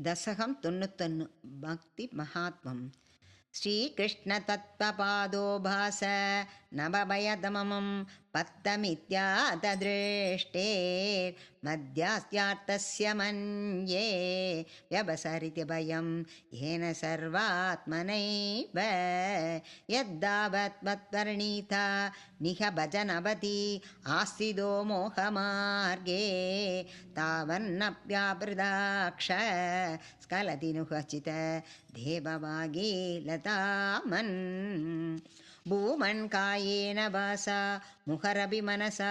दशकं 91 भक्ति महात्मम् श्रीकृष्णतत्त्वपादोभास नवभयदमं पत्तमित्यातदृष्टे मध्यास्त्यार्थस्य मन्ये व्यवसरिति भयं येन सर्वात्मनैव यद्दावत्वत्वर्णीता निह भजनवति आस्तिदो मोहमार्गे तावन्नप्यावृदाक्ष स्खलति नुहचित देववागीलतामन् भूमन् कायेन वासा मुखरभिमनसा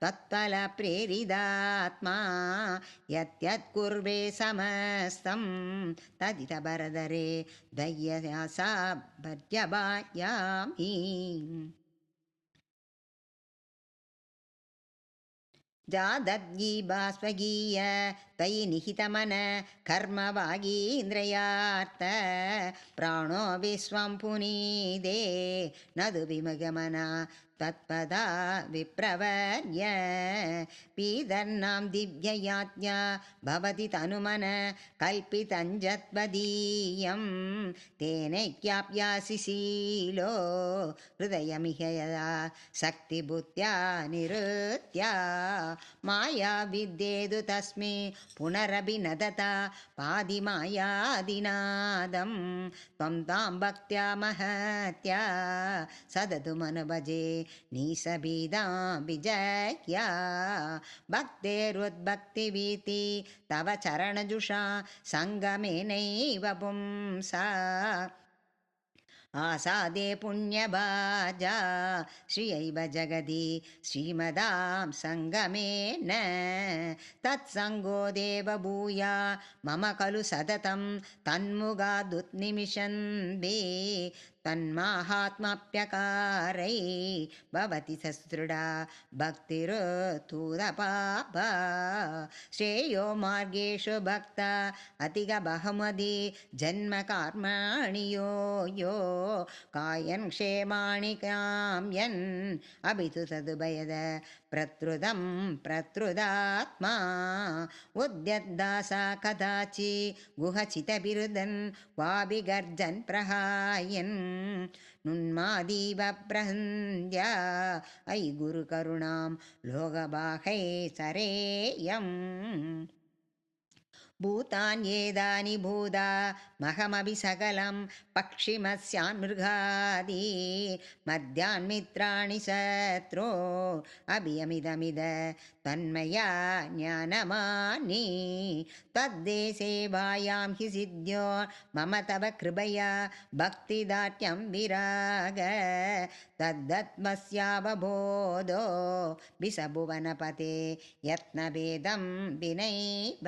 त्वत्फलप्रेरितात्मा यत्कुर्वे समस्तं तदितबरदरे दय्यसा भर्यभायामि जादद्गीबा स्वगीय तयि निहितमन कर्मवागीन्द्रियार्थ प्राणो विश्वं पुनीदे नदु विमगमना तत्पदा विप्रवर्य पीदर्नां दिव्ययाज्ञा भवति तनुमन कल्पितञ्जत्वदीयं तेनैक्याप्यासि शीलो हृदयमिह यदा शक्तिबुद्ध्या निरुत्या माया विद्येदु तस्मै पुनरभिनदता पादिमायादिनादं त्वं तां भक्त्या महत्या सदतु मनभजे नीसबीदां विजया भक्तेरुद्भक्तिवीति तव चरणजुषा सङ्गमेनैव पुंसा आसादे पुण्यभाजा श्रियैव जगति श्रीमदां सङ्गमेन तत्सङ्गो देवभूया मम खलु सततं तन्मुगादुत्निमिषन्बे तन्माहात्म्यप्यकारै भवति सदृढा भक्तिरुतूदपापा श्रेयो मार्गेषु भक्ता अतिगबहमदि जन्मकर्माणि यो कायन् क्षेमाणि काम्यन् अभितु तदुभयद प्रत्रुदं प्रत्रुदात्मा उद्यद्दासा कदाचि गुहचितबिरुदन् वाभिगर्जन् प्रहायन् नुन्मादीव प्रहन्द्या अयि गुरुकरुणां लोकबाहै सरेयम् भूतान्येदानि भूता महमभि सकलं पक्षिमस्यान्मृगादि मध्यान्मित्राणि शत्रो अभियमिदमिद तन्मया ज्ञानमानि तद्देसेवायां हि सिद्ध्यो मम तव कृपया भक्तिदाट्यं विराग तद्दत्मस्यावबोधो विसभुवनपते यत्नभेदं विनैव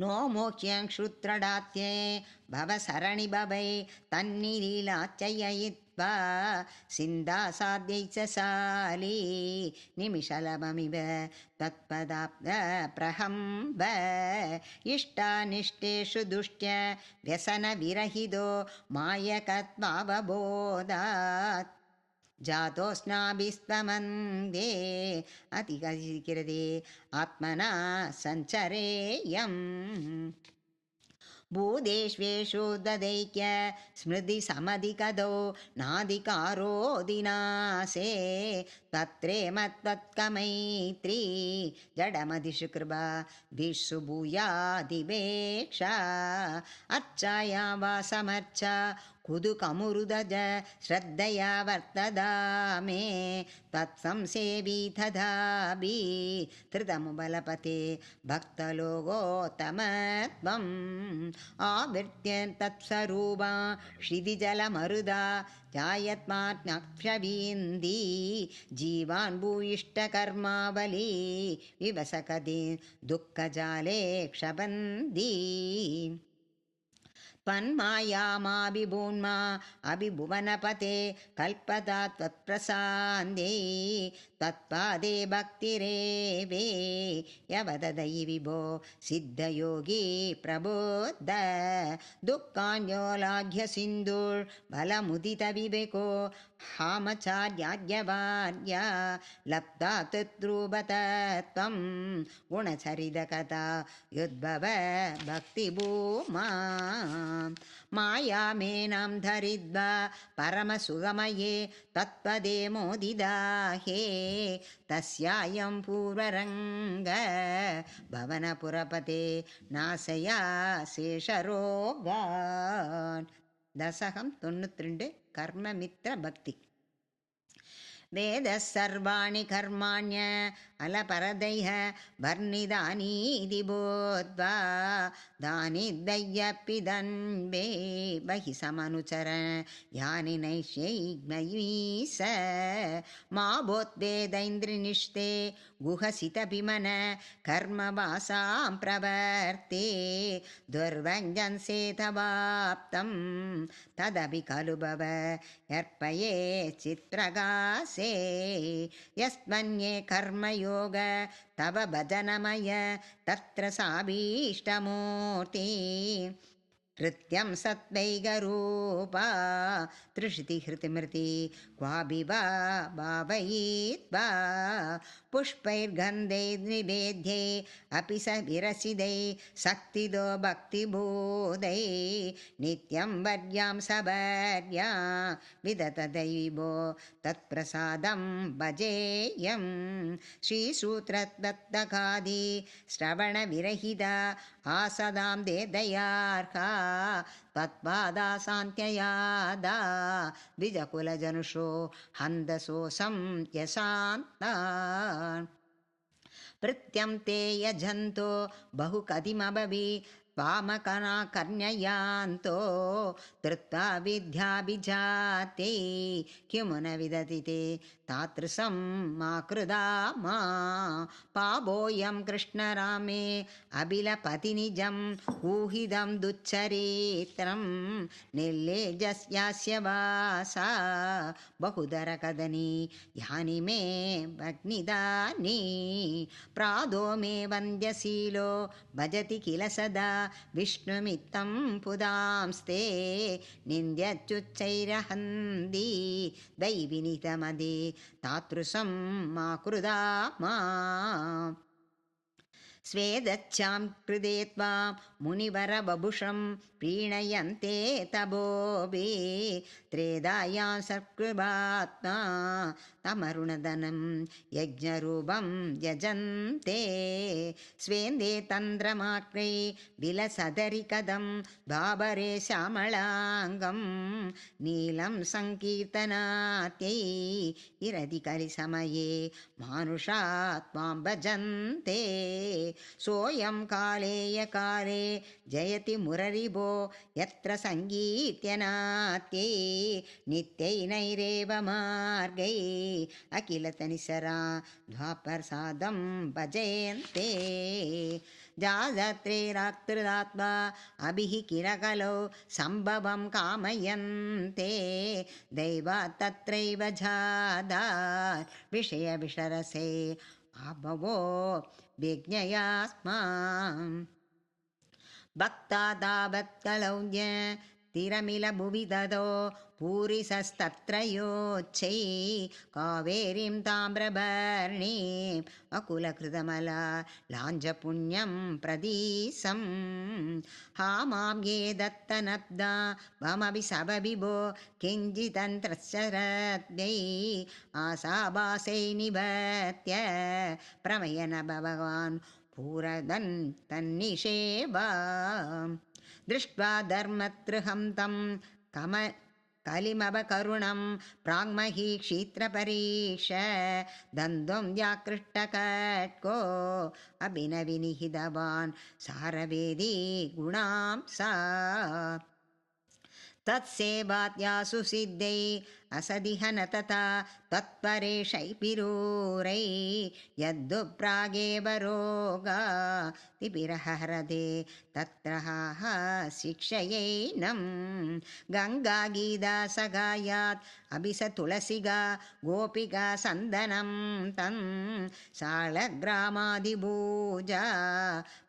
नो मोक्ष्यं श्रुत्रडात्ये भवसरणि भवै तन्निलीलाचययित्वा सिन्धासाद्यै च शाली निमिषलभमिव तत्पदाप्रहम्ब इष्टानिष्टेषु दुष्ट्य व्यसनविरहितो मायकत्वावबोधात् जातोऽस्नाभिस्त्वमन्दे अतिकरिकिरदे आत्मना सञ्चरेयम् भूदेष्वेषु ददैक्य स्मृति समधिकदो नाधिकारो दिनासे तत्रेमत्वत्कमैत्री जडमधिषु कृपा दिषु भूयादिवेक्षा अर्चाया वा समर्चा कुदुकमुरुदज श्रद्धया वर्तदा मे तत्संसेवी तदाभि धृतमुबलपते भक्तलोकोत्तमत्वम् आवृत्य तत्स्वरूपा क्षितिजलमरुदा जायत्माज्ञाक्षवीन्दी जीवान् भूयिष्ठकर्मावली विवसकदे दुःखजाले क्षपन्दी पन्मायामाभिभून्मा अभिभुवनपते कल्पता त्वत्प्रसादे त्वत्पादे भक्तिरेवे यवददयि विभो सिद्धयोगी प्रबोध दुःखान्योलाघ्य सिन्धुर्बलमुदितविवेको हामचार्याद्यवार्या लब्धा तद्रूपतत्त्वं गुणचरितकथा युद्भव भक्तिभूमा मायामेनां धरिद्वा परमसुगमये तत्पदे मोदिदाहे तस्यायं पूर्वरङ्ग भवनपुरपते नाशया शेषरोगान्. தசகம் 92 கர்மமித்ர பக்தி. வேத சர்வாணி கர்மாண்ய அலபரதைஹ வர்ணிதானீதி போத்வா தானி தையப்பி தன்வே பஹி சமனுச்சர யானி நைஷ்யைக்மயீச மா போத்வேதைந்திரி நிஷ்டே குஹசிதபிமன கர்மவாசாம் பிரவர்த்தே துர்வஞ்சன் சேதவாப்தம் ததபி கலுபவ யர்ப்பயே சித்ரகாசே यस्मन्ये कर्मयोग तव भजनमय तत्र साभीष्टमूर्ति कृत्यं सत्वैकरूपा त्रिशतिहृतिमृति क्वापि वा भावयित्वा पुष्पैर्गन्धैर्निवेद्यै अपि स विरसिदै शक्तिदो भक्तिबोधै नित्यं वर्यां सवर्या विदतदैवो तत्प्रसादं भजेयं श्रीसूत्रदत्तकादि श्रवणविरहिता आसदां देदयार्हा तत्पादासान्त्ययादा द्विजकुलजनुषो हन्दसोऽसं यशान्तान् भृत्यं ते यजन्तो बहुकदिमभवि वामकना कर्ण्ययान्तो धृत्वा विद्याभिजाते किमु न विदति ते तादृशं मा कृदा मा पापोऽयं कृष्णरामे अभिलपति निजम् ऊहिदं दुच्चरित्रं निर्लेजस्यास्य वासा बहुधरकदनी यानि मे भग्निदानि प्रादो मे वन्द्यशीलो भजति किल सदा विष्णुमित्तं पुदांस्ते निन्द्यच्युच्चैरहन्दी दैविनितमदे तादृशं मा कृदा मा स्वेदच्छां कृते त्वां मुनिवरबभुषं प्रीणयन्ते तपोभि त्रेधायां सत्कृपात्मा तमरुणधनं यज्ञरूपं यजन्ते स्वेन्दे तन्द्रमाक्रै विलसदरिकदं द्वापरे श्यामलाङ्गं नीलं सङ्कीर्तनात्यै इरदिकलिसमये मानुषा त्वां भजन्ते सोऽयं कालेय काले जयति मुररिभो यत्र सङ्गीत्यनात्यै नित्यैनैरेव मार्गै अखिलतनिसरा द्वापरसादं भजयन्ते जातत्रेरात्रिरात्मा अभिः किल कलौ सम्भवं कामयन्ते दैवात् तत्रैव जादा विषयविषरसे आभवो विज्ञयास्मान् भक्ता तावत्कलौन्य तिरमिलभुवि ददो पूरिसस्तत्र योच्छै कावेरीं ताम्रभर्णीम् अकुलकृतमला लाञ्जपुण्यं प्रदीशं हामां ये दत्तनब्दा ममभि सभविभो किञ्चिदन्त्रश्चरद्यै आशाभासै निबत्य प्रमयन भगवान् पूरदन् तन्निषेवा दृष्ट्वा धर्मतृहं तं कलिमवकरुणं प्राङ्मही क्षीत्रपरीक्ष दन्द्वं व्याकृष्टकट्को अभिनविनिहितवान् सारवेदी गुणां सा तत्सेवात्यासु सिद्धै असदिह न तथा त्वत्परेशैपिरूरै यद्दुप्रागेव रोगातिपिरहरदे तत्रहाः शिक्षयैनं गङ्गागीता सगायात् अभिस तुलसिगा गोपिका सन्दनं तं शालग्रामादिभूजा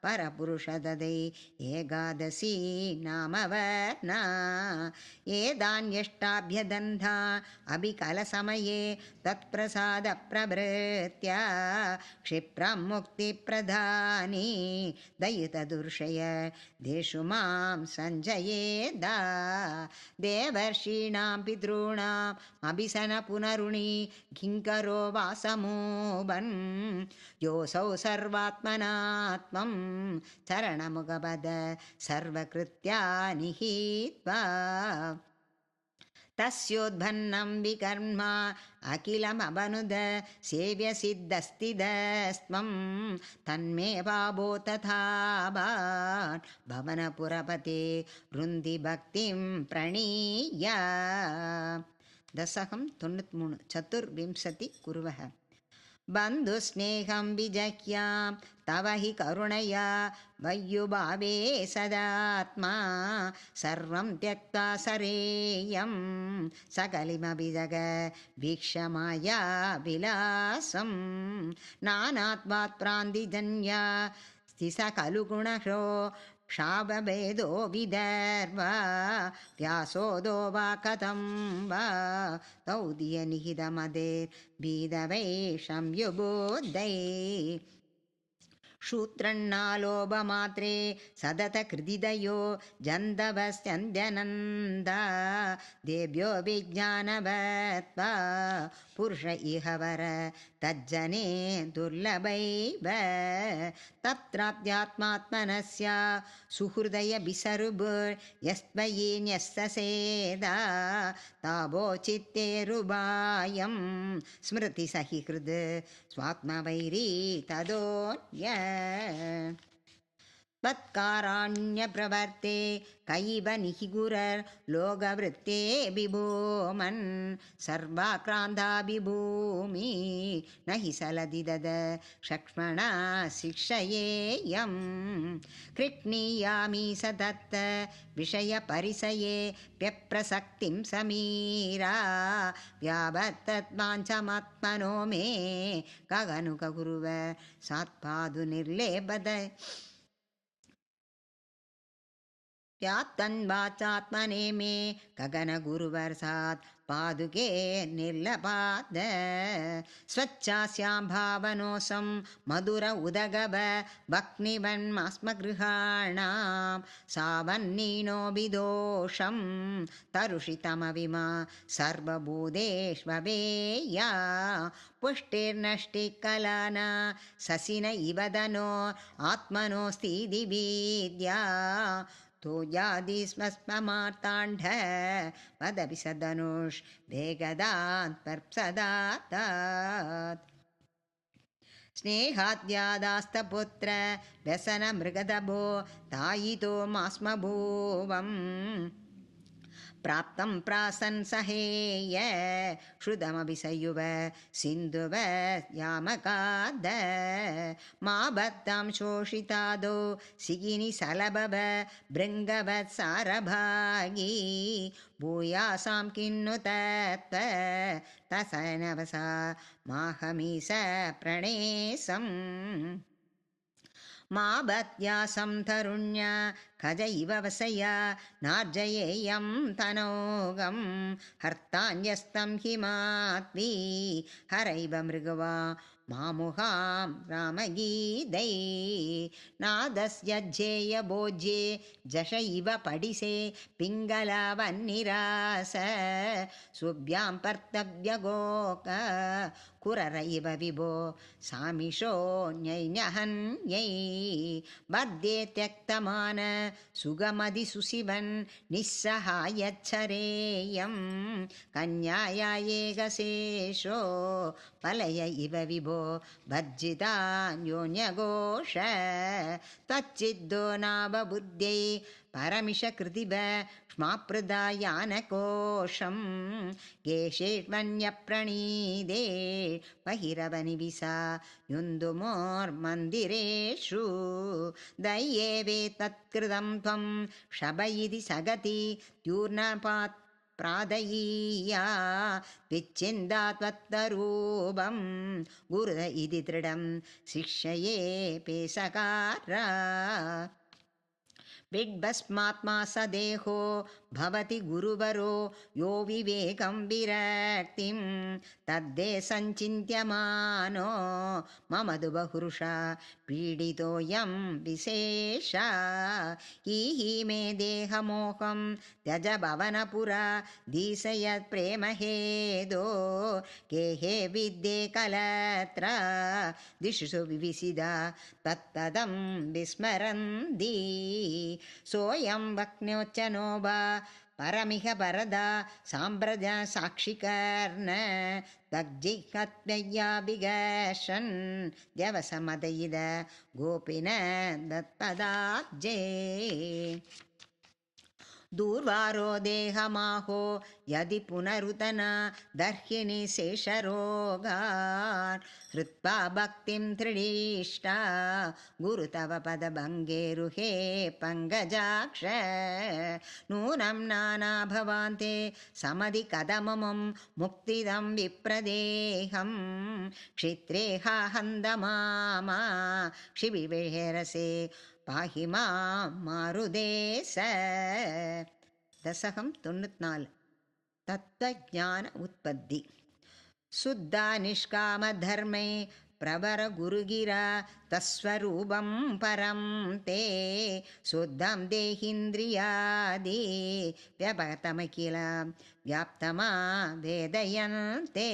परपुरुषददै एकादशी नामवर्णा एदान्यष्टाभ्यदन्धा अभिकलसमये तत्प्रसादप्रभृत्या क्षिप्रं मुक्तिप्रदानी दयितदुर्शय देषु मां सञ्जयेदा देवर्षीणां पितॄणाम् अभिसन पुनरुणि किङ्करो वासमोबन् योऽसौ सर्वात्मनात्मं चरणमुगपद सर्वकृत्यानि हित्वा तस्योद्भन्नं विकर्म अखिलमवनुद सेव्यसिद्धस्तिदस्त्वं तन्मे बाबो तथा भवनपुरपते वृन्दी भक्तिं प्रणीय दशकं 93 चतुर्विंशति कुर्वः बन्धुस्नेहं विजह्यां तव हि करुणया वह्युभावे सदात्मा सर्वं त्यक्त्वा सरेयं सकलिमपि जगवीक्षमाया विलासं नानात्वात् प्रान्तिजन्या स्थिस खलु गुणशो क्षाभभेदो विदर्वा व्यासोदो वा कथं वा तौदीयनिहितमदेर्भीदवैषं युबोद्धै शूत्रन्नालोभमात्रे सततकृदिदयो जन्तवस्यन्त्यनन्दा देव्यो विज्ञानवत्वा पुरुष इह वर तज्जने दुर्लभैव तत्राध्यात्मात्मनस्य सुहृदय बिसरुभुर्यस्त्वयीन्यस्तसेदा तावो चित्तेरुबायं स्मृतिसहिकृद् स्वात्मवैरी तदोन्य त्वत्काराण्यप्रवर्ते कैव निहिगुरर्लोकवृत्ते विभूमन् सर्वाक्रान्ता विभूमि न हि सलदि दद क्ष्मणा शिक्षयेयं कृष्णीयामि स दत्त विषयपरिसये व्यप्रसक्तिं समीरा व्यावर्तत्वाञ्चमात्मनो मे गगनुकगुरुव सात्पादु निर्लेपद व्यात्तन्वाचात्मने मे गगनगुरुवर्षात् पादुके निर्लपाद स्वच्छास्यां भावनोऽसं मधुर उदगव भक्निवन्मस्मगृहाणां सावन्नीनो विदोषं तरुषितमविमा सर्वभूतेष्वेया पुष्टिर्नष्टिकलाना ससिन इवदनो आत्मनोऽस्तीति विद्या तोयादि स्मस्ममार्ताण्ड पदपि सदनुष् वेगदात् पर्प्सदात् स्नेहाद्यादास्तपुत्र व्यसनमृगदभो तायितो मास्मभूवम् प्राप्तं प्रासंसहेय श्रुतमपि सयुव सिन्धुव यामकाद मा बद्धां शोषितादो सिगिनि सलभव भृङ्गवत्सारभागी भूयासां किन्नु तत्त्व तसनवसा माहमीस प्रणेशम् मा भत्यासं तरुण्या खज इव वसया नार्जयेयं तनोगं हर्तान्यस्तं हिमात्वी हरैव मृगवा मामुहां रामगीदै नादस्य ज्येयभोज्ये जश इव पडिसे पिङ्गलावन्निरास सुभ्यां पर्तव्यगोक कुरर इव विभो सामिषोऽन्यैन्यहन्यै बध्ये त्यक्तमान सुगमदिसुशिवन् निस्सहायच्छरेयं कन्याया एकशेषो पलय इव विभो भज्जितान्योन्यघोष त्वच्चिद्दो नावबुद्ध्यै परमिषकृतिभ क्ष्माप्रदायानकोशं केशेष्वन्यप्रणीदे बहिरवनिविसा युन्दुमोर्मन्दिरेषु दय्येवे तत्कृतं त्वं शब इति सगति द्यूर्णपात् प्रादयीया विच्छिन्दा त्वत्तरूपं गुरुद इति दृढं शिक्षये पेसकारा विड्भस्मात्मा स देहो भवति गुरुवरो यो विवेकं विरक्तिं तद्दे सञ्चिन्त्यमानो मम दुबहुरुषा पीडितोऽयं विशेषा हि मे देहमोहं त्यज भवनपुरा दीसयत् प्रेमहेदो गेहे विद्ये कलत्र दिशुषु विविसिदा तत्तदं विस्मरन्ति सोऽयं वक्न्योच्चनो वा परमिह परदा साम्प्रदा साक्षिकर्ण तग्जिह्त्वय्याभिगर्षन् द्यवसमदयिद गोपिन दत्पदाब्जे दूर्वारो देहमाहो यदि पुनरुतन दर्हिणि शेषरोगान् हृत्वा भक्तिं त्रिणीष्टा गुरु तव पदभङ्गेरुहे पङ्कजाक्ष नूनं नाना भवान्ते समधि कदममं मुक्तिदं विप्रदेहं क्षित्रेहा हन्दमामा क्षिविवेरसे पाहि मां मारुदेश दशकं 94 तत्त्वज्ञान उत्पत्ति शुद्धा निष्कामधर्मे प्रवर गुरुगिरा तस्वरूपं परं ते शुद्धं देहीन्द्रियादि व्यपगतमखिल व्याप्तमा वेदयन्ते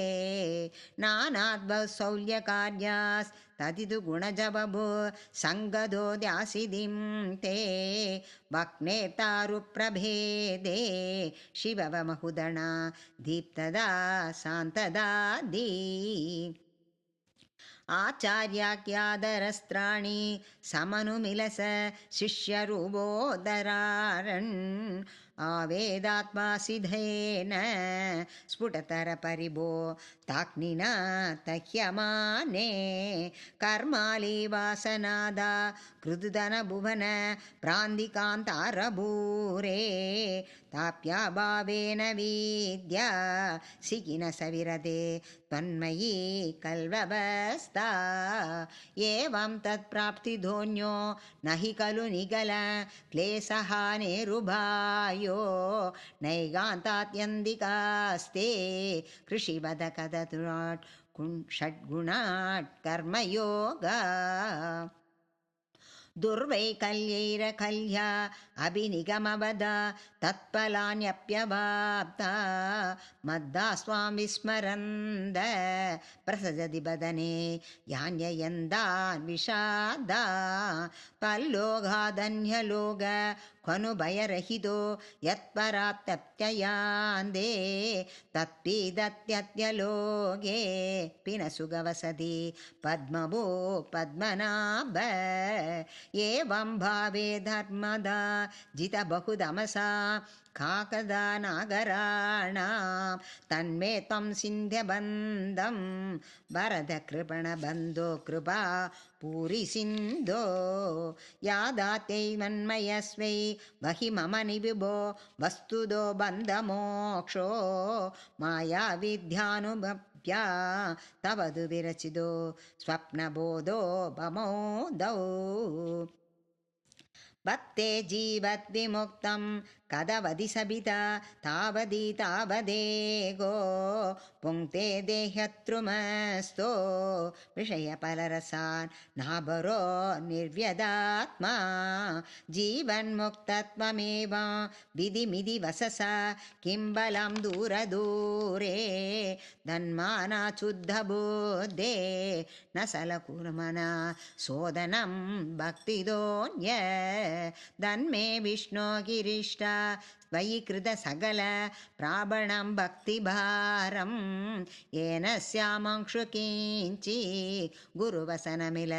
नानाद्वसौल्यकार्यास् तदिदु गुणजबभो सङ्गदो द्यासिदिं ते वक्नेतारुप्रभेदे शिववमहुदणा दीप्तदा शान्तदादि आचार्याख्यादरस्त्राणि समनुमिलस शिष्यरूपोदरारन् आवेदात्मासिधेन स्फुटतरपरिभो ताक्निना तह्यमाने कर्मालीवासनादा कृदुदनभुवन प्रान्तिकान्तारभूरे ताप्याभावेन विद्या सिकिन सविरदे त्वन्मयी कल्ववस्था एवं तत्प्राप्तिधोन्यो न हि खलु निगल क्लेशहानिरुभायो नैगान्तात्यन्तिकास्ते कृषिवद कदतुराट् षड्गुणात् कर्मयोगा दुर्वैकल्यैरकल्या अभिनिगमवदा तत्फलान्यप्यवाप्ता मद्दा स्वां विस्मरन्द प्रसजति बदने यान्ययन्दान् विषादा पल्लोगादन्यलोग क्वनुभयरहितो यत्पराप्तप्ययान्दे तत्पीदत्यत्यलोके पिनसुगवसति पद्मभो पद्मनाभ एवं भावे धर्मदा जितबहुदमसा काकदा नागराणां तन्मे त्वं सिन्ध्यबन्धं वरदकृपणबन्धो कृपा पूरि सिन्धो यादात्यै मन्मयस्वै वहि मम निविभो वस्तुदो बन्धमोक्षो मायाविद्यानुभव्या तवदु विरचितो स्वप्नबोधो भमोदौ भक्ते जीवद्विमुक्तं कदवदि सबिता तावदी तावदेगो पुङ्क्ते देहत्रुमस्तो विषयफलरसान् नाभरो निर्व्यदात्मा जीवन्मुक्तत्वमेव विधिमिधि वससा किं बलं दूरदूरे தன்மே விஷ்ணோ கிரிஷ்டா त्वयि कृत सकल प्रापणं भक्तिभारं येन स्यामंक्षु किञ्चि गुरुवसनमिल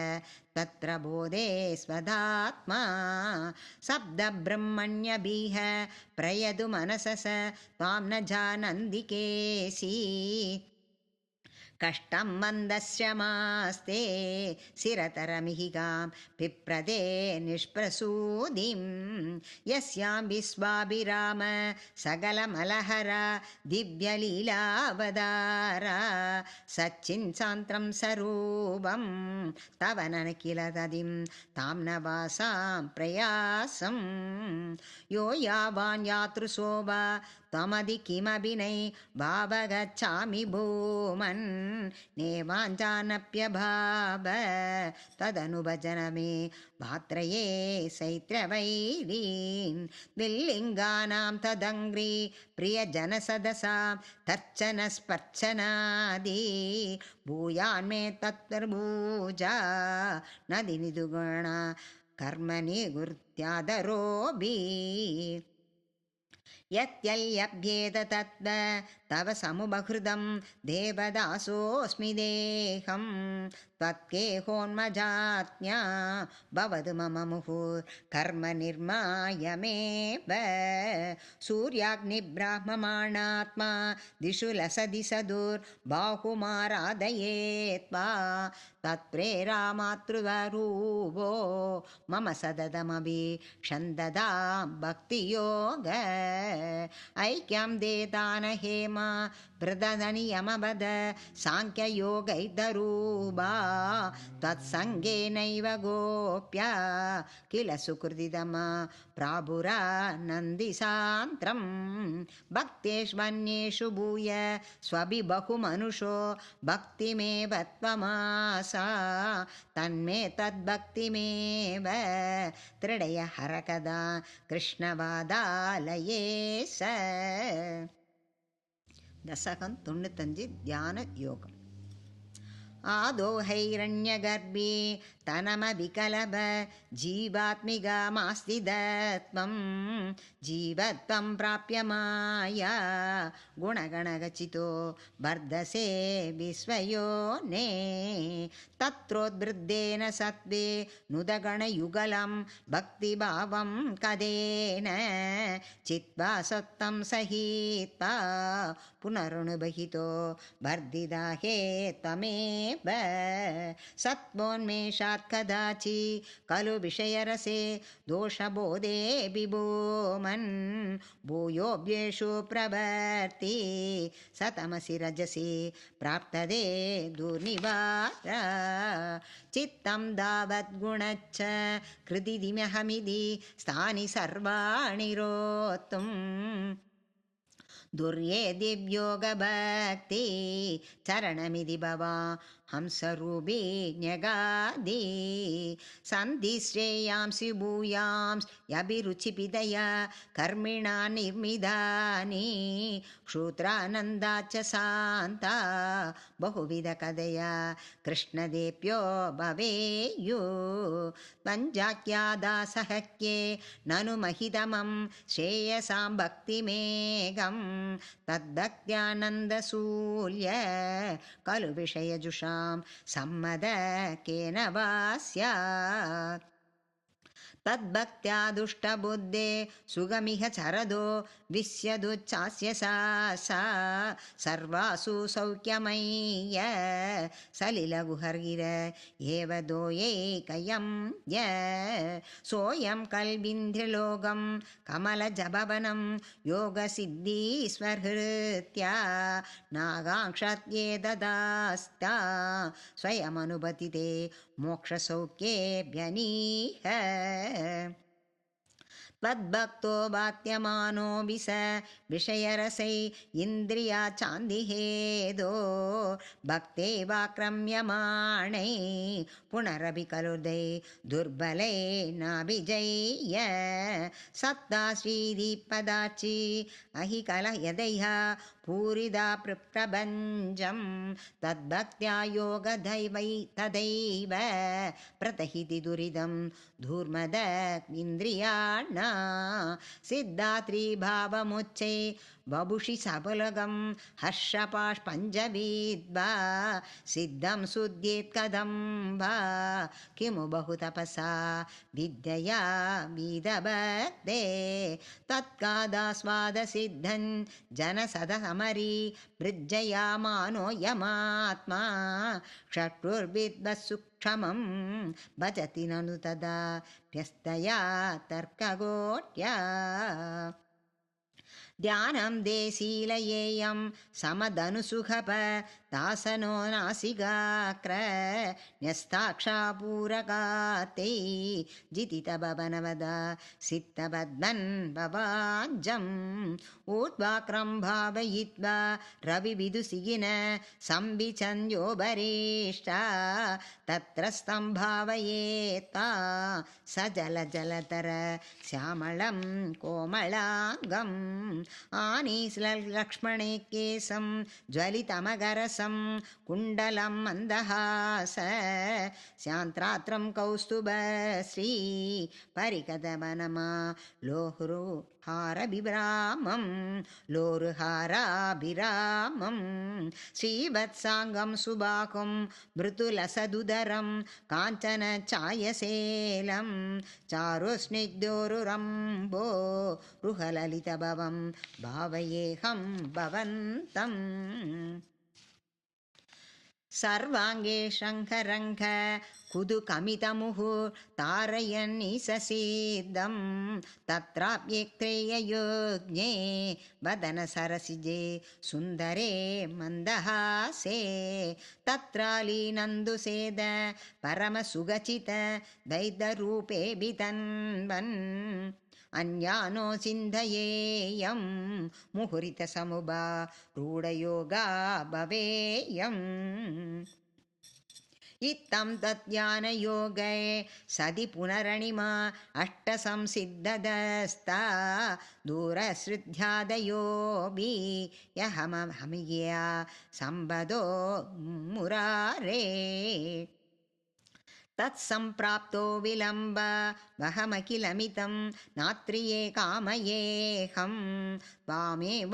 तत्र बोधे स्वदात्मा शब्दब्रह्मण्यभिः प्रयतु मनसस त्वां न जानन्ति केसि कष्टं मन्दश्रमास्ते शिरतरमिहिगां पिप्रदे निष्प्रसूदिं यस्यां विश्वाभिराम सकलमलहर दिव्यलीलावतारा सच्चिन्सान्त्रं स्वरूपं तव न किल तदिं तां न वासां प्रयासं यो यावान् यातृशोभा त्वमधि किमपि नै भावगच्छामि भूमन् नेवाञ्चानप्यभाव तदनुभजन मे भात्रये शैत्रवैरीन् विल्लिङ्गानां तदङ्घ्रि प्रियजनसदसां तर्चनस्पर्शनादि भूयान्मे तत्त्वभूजा नदिनिदुगुण कर्मनिगुर्त्यादरोऽभि यत्यल्यभ्येत तत्त्व तव समुपहृतं देवदासोऽस्मि देहं त्वत्केहोन्मजाज्ञा भवतु मम मुहुर्कर्म निर्मायमेव सूर्याग्निब्राह्ममाणात्मा दिशु लसदि सदुर्बाहुमाराधये त्वा तत्प्रेरामातृवरूपो मम सततमभि क्षन्ददां भक्तियोग ऐक्यं देदान हेमा प्रदनियमवद साङ्ख्ययोगैर्दरूपा त्वत्सङ्गेनैव गोप्या किल सुकृतितमा प्राभुरानन्दिसान्त्रं भक्तेष्वन्येषु भूय स्वभिबहुमनुषो भक्तिमेव त्वमासा तन्मे तद्भक्तिमेव त्रिडय हरकदा कृष्णवादालये स दशकं 95 ध्यान योगम् आदो हैरण्यगर्भे तनमविकलभ जीवात्मिकामास्ति दत्वं जीवत्वं प्राप्य माया गुणगणगचितो वर्धसे विश्वयोने तत्रोद्वृद्धेन सत्त्वे नुदगणयुगलं भक्तिभावं कदेन चित्वा सत्तं सहित्वा पुनरनुबहितो वर्धिता हे त्वमेव सत्त्वोन्मेषात् कदाचि खलु विषयरसे दोषबोधे विभूमन् भूयोऽभ्येषु प्रवर्ति सतमसि रजसि प्राप्तदे दुर्निवार चित्तं दावद्गुणच्च कृतिदिमहमिति स्थानि सर्वाणि रोत्तुम् दुर्ये दिव्योगभक्ति चरणमिति भवा हंसरूपी न्यगादि सन्धि श्रेयांसि भूयांस्यभिरुचिपिदया कर्मिणा निर्मिदानि क्षुत्रानन्दा च शान्ता बहुविधकथया कृष्णदेव्यो भवेयु पञ्चाख्यादासहक्ये ननु महितमं श्रेयसां भक्तिमेघं तद्भक्त्यानन्दसूल्य खलु विषयजुषां सम्मदकेन वा स्यात् तद्भक्त्या दुष्टबुद्धे सुगमिह चरदो विश्यदुच्चास्य सा सर्वासु सौख्यमय्य सलिलगुहर्गिर एव दोयैकयं य सोऽयं कल्विन्द्रिलोकं कमलजभवनं योगसिद्धीश्वरहृत्या नागाङ्क्षत्ये ददास्ता स्वयमनुपतिते मोक्षसौख्येऽभ्यनीह त्वद्भक्तो वाक्यमानो विष विषयरसै इन्द्रिया चान्दिहेदो भक्ते वाक्रम्यमाणै पुनरपि कलुदै दुर्बलै नाभिजय्य सत्ता श्रीदीपदाचि अहि कलयदया पूरिदा प्रपञ्चं तद्भक्त्या योगदैवै तदैव प्रतहिति दुरिदं धूर्मद इन्द्रियाणा सिद्धात्रिभावमुच्चै बभुषि सबलगं हर्षपाष्पञ्जवीद्वा सिद्धं सुद्येत् कदं वा किमु बहुतपसा विद्यया विदभक्ते तत्कादास्वादसिद्धं जनसदसमरी मृज्जयामानो यमात्मा षट्रुर्विद्वत्सुक्षमं भजति ननु तदा व्यस्तया तर्कगोट्या ध्यानं देशीलयेयं समदनुसुखप तासनो नासिकाक्र न्यस्ताक्षापूरकाते जितितभवनवदा सिद्धबद्धन् भवाञ्जम् ऊर्ध्वाक्रं भावयित्वा रविविदुसिगिन संविचन्द्योपरिष्टा तत्र स्तम्भावयेत्ता स जलजलतर श्यामलं कोमलाङ्गम् आनीलक्ष्मणे केशं ज्वलितमगरसं कुण्डलं मन्दहास शान्त्रात्रं कौस्तुभश्री परिकदवनमा लोरुहारभिरामं लोरुहाराभिरामं श्रीवत्साङ्गं सुबाहुं मृदुलसदुदरं काञ्चन चायशेलं चारुस्निग्धोरुरम्बो रुहललितभवं भावयेऽहं भवन्तम् सर्वाङ्गे शङ्खरङ्घ कुदुकमितमुहु तारयन्निससीदं तत्राप्येक्त्रेययोज्ञे वदनसरसिजे सुन्दरे मन्दहासे तत्रालीनन्दुसेद परमसुगचित दैदरूपे वितन्वन् अन्यानो चिन्तयेयं मुहुरितसमुभा रूढयोगा भवेयम् इत्थं तद्ध्यानयोगे सदि पुनरणिमा अष्टसंसिद्धदस्ता दूरश्रुध्यादयोऽपि यहमहमिया सम्पदो मुरारे तत्सम्प्राप्तो विलम्ब वहमखिलमितं नात्रिये कामयेऽहं त्वामेवानन्दपूर्णं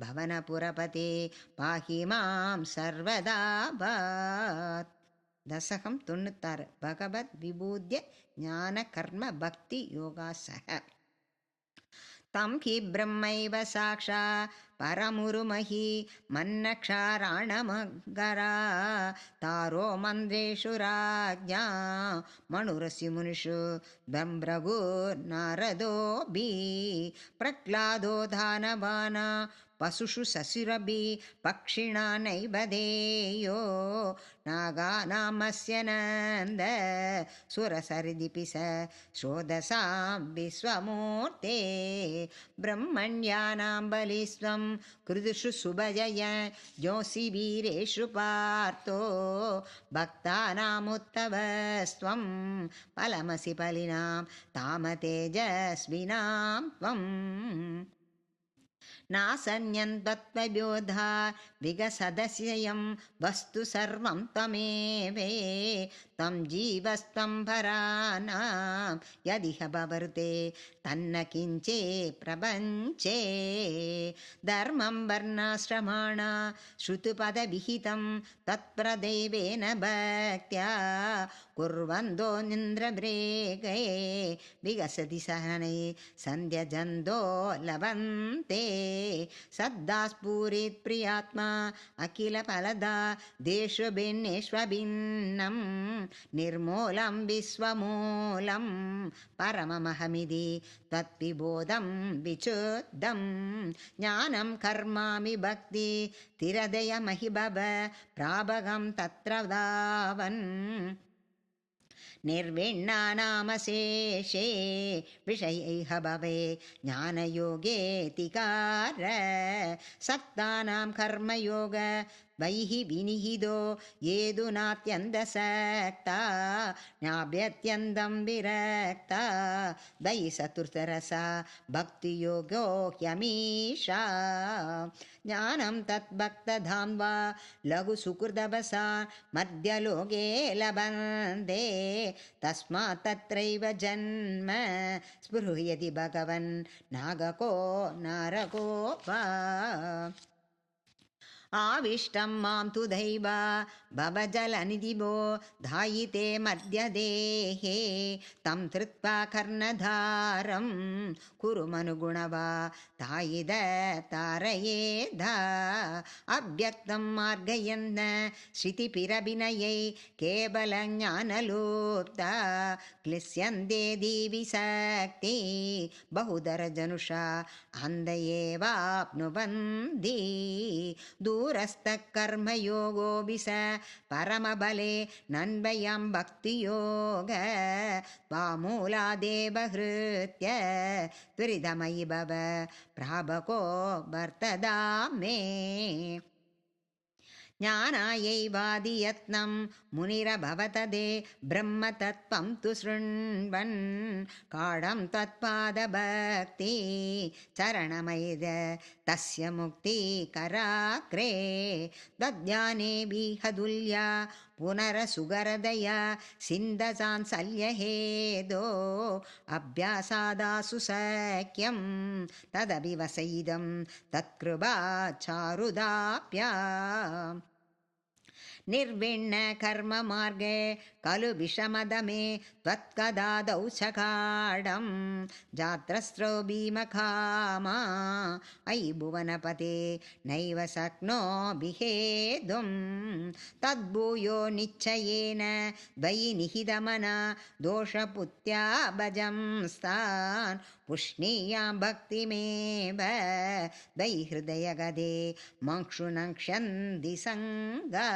भवनपुरपते पाहि मां सर्वदा दशकं 96 भगवद् विबुध्य ज्ञानकर्म भक्ति योगासः तं हि ब्रह्मैव साक्षात् परमुरुमहि मन्नक्षाराणमगरा तारो मन्द्रेषु राज्ञा मणुरसि मुनिषु ब्रह्मभृगुर्नारदोऽपि प्रह्लादो दानवाना पशुषु ससुरभि पक्षिणा नैव देयो नागानामस्य नन्द सुरसरिदिपि स श्रोदसां विश्वमूर्ते ब्रह्मण्यानां बलिस्त्वं कृदुषु सुभजय ज्योतिवीरेषु पार्थो भक्तानामुत्तमस्त्वं फलमसि बलिनां तामतेजस्विनां त्वम् नासन्यन्त्वत्वबोधा विगसदस्ययं वस्तु सर्वं त्वमेवे तं जीवस्त्वं परानां यदिह भवरुते तन्न किञ्चे प्रपञ्चे धर्मं वर्णाश्रमाणा श्रुतपदविहितं तत्प्रदैवेन भक्त्या कुर्वन्तो निन्द्रभ्रेगे विगसति सहने सन्ध्यजन्तो लभन्ते सद्दास्फुरित् प्रियात्मा अखिलफलदा देशभिन्नेष्वभिन्नं निर्मूलं विश्वमूलं परममहमिति तत्विबोधं विचुद्धं ज्ञानं कर्मामि भक्ति तिरदयमहिभव प्राभगं तत्र धावन् निर्विण्णानामशेषे विषयैः भवे ज्ञानयोगेतिकार सक्तानां कर्मयोग वैहि विनिहितो येदुनात्यन्दसक्ता ज्ञाभ्यत्यन्दं विरक्ता वै चतुर्थरसा भक्तियोगो ह्यमीशा ज्ञानं तद्भक्तधाम वा लघुसुकृदवसा मध्यलोके लभन्ते तस्मात् तत्रैव जन्म स्पृहयति भगवन् नागको नारको वा आविष्टं मां तु दैव भवजलनिधिभो धायिते मध्यदेहे तं धृत्वा कर्णधारं कुरु मनुगुणवा तायिद तारयेदा अव्यक्तं मार्गयन् श्रुतिभिरभिनयै केवलज्ञानलुप्ता क्लिश्यन्ते दिविशक्ति बहुधरजनुषा अन्ध एवाप्नुवन्ति दूरस्थः कर्मयोगो विस परमबले नन्वयं भक्तियोग त्वामूलादेव हृत्य त्वरितमयि भव प्रापको वर्तदा मे ज्ञानायैवादियत्नं मुनिरभवतदे ब्रह्मतत्त्वं तु शृण्वन् काढं त्वत्पादभक्ति चरणमैद तस्य मुक्तिकराग्रे तद्ध्याने विहदुल्या पुनरसुगरदया सिन्धसांसल्यहेदो अभ्यासादासु सख्यं तदभिवसैदं तत्कृपा चारुदाप्या निर्विण्ण कर्म मार्गे खलु विषमदमे त्वत्कदादौ चकाडं जात्रस्रो भीमकामा अयि भुवनपते नैव शक्नो विहेदुं तद्भूयो निश्चयेन द्वयि निहितमना दोषपुत्या भजं स्तान् पुष्णीयां भक्तिमेव द्वयि हृदयगदे मंक्षुनक्ष्यन्ति संगा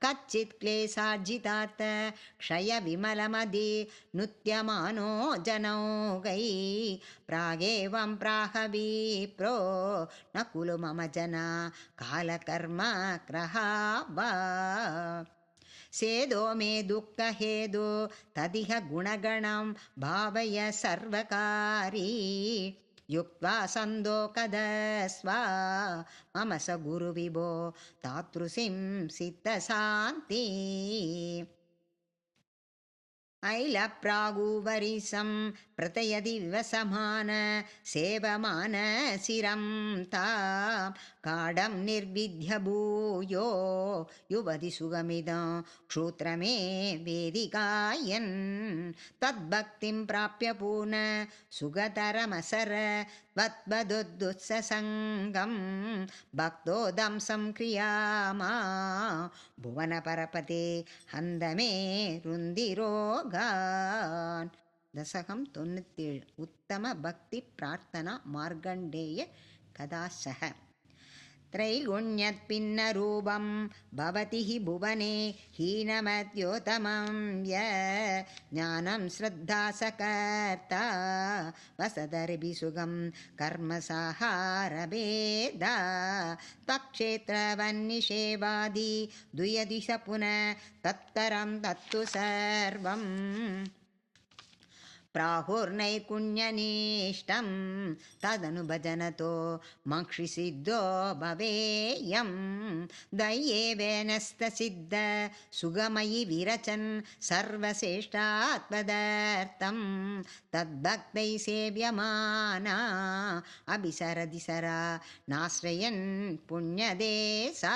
कच्चित् क्लेशार्जितात् क्षयविमलमदि नुत्यमानो जनौगै प्रागेवं प्राह विप्रो न कुलु मम जना कालकर्म ग्रहावा सेदो मे दुःखहेदो तदिह गुणगणं भावय सर्वकारी युक्त्वा सन्दोकदस्वा मम स गुरुविभो तातृसिं सिद्धशान्ति ऐलप्रागुवरिसं प्रतयदि विवसमान सेवमान शिरं तां काडं निर्विद्य भूयो युवति सुगमिदं क्षूत्रमे वेदिकायन् तद्भक्तिं प्राप्य पूर्ण सुगतरमसर त्वद्वदुत्ससङ्गं भक्तोदंसं क्रियामा भुवनपरपते हन्दमे रुन्दिरोगान् दशकं 97 उत्तम भक्ति प्रार्थना मार्गण्डेय कदाशः त्रैगुण्यत्पिन्नरूपं भवति हि भुवने हीनमद्योतमं य ज्ञानं श्रद्धा सकर्ता वसदर्भिसुगं कर्मसाहारभेदा त्वक्षेत्रवन्निषेवादि दुयदि स पुनः तत्करं तत्तु सर्वं प्राहुर्नैपुण्यनिष्ठं तदनुभजनतो मोक्षसिद्धो भवेयं दय्येवेनस्तसिद्ध सुगमयि विरचन् सर्वश्रेष्ठात्मदर्थं तद्भक्तैः सेव्यमाना अभिसरदि सरा नाश्रयन् पुण्यदेशा